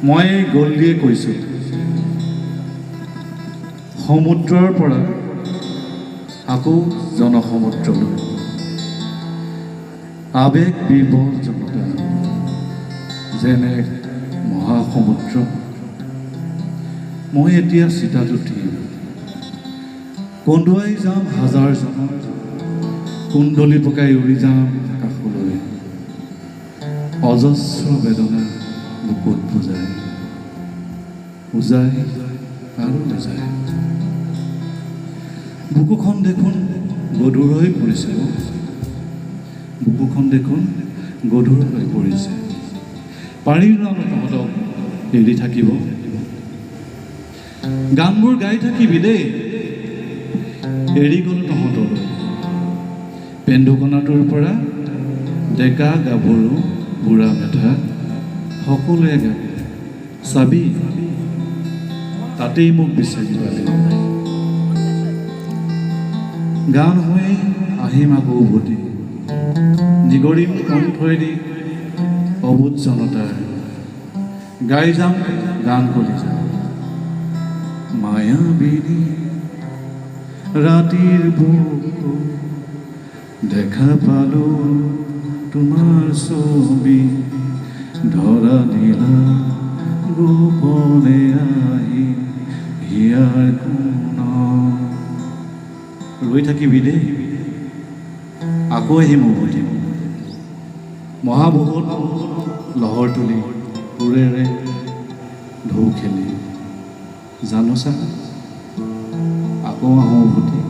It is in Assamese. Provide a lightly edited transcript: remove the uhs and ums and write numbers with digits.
মই গল্লিয়ে কৈছোঁ, সমুদ্ৰৰ পৰা আকৌ জনসমুদ্ৰলৈ আবেগ বিভোৰ জনতা যেনে মহাসমুদ্ৰ। মই এতিয়া চিতাত উঠি কন্দুৱাই যাম হাজাৰ জনম, কুণ্ডলী পকাই উৰি যাম আকাশলৈ, অজস্ৰ বেদনা বুকুত বুজাই বুজাই আৰু বুজাই। বুকুখন দেখোন গধুৰ হৈ পৰিছে, বুকুখন দেখোন গধুৰ হৈ পৰিছে। পাৰিম জানো তহঁতক এৰি থাকিব? গানবোৰ গাই থাকিবি দেই, এৰি গ'লো তহঁতলৈ। পেন্দুকণাটোৰ পৰা ডেকা গাভৰু বুঢ়া মেথা সকলোৱে গাব, চাবি তাতেই মোক বিচাৰি পালি। গান হৈ আহিম আকৌ উভতি, নিগৰিম কণ্ঠেদি অবুধ জনতাৰ, গাই যাম গান কৰি যাম। মায়াবিনী ৰাতিৰ বুকু দেখা পালো তোমাৰ ছবি, ধৰা দিলা গোপনে আহি হিয়াৰ কোণত। ৰৈ থাকিবি দেই, আকৌ আহিম উভতি। মহাবহুত লহৰ তুলি সুৰেৰে ঢৌ খেলি জানোচা আকৌ আহোঁ উভতি।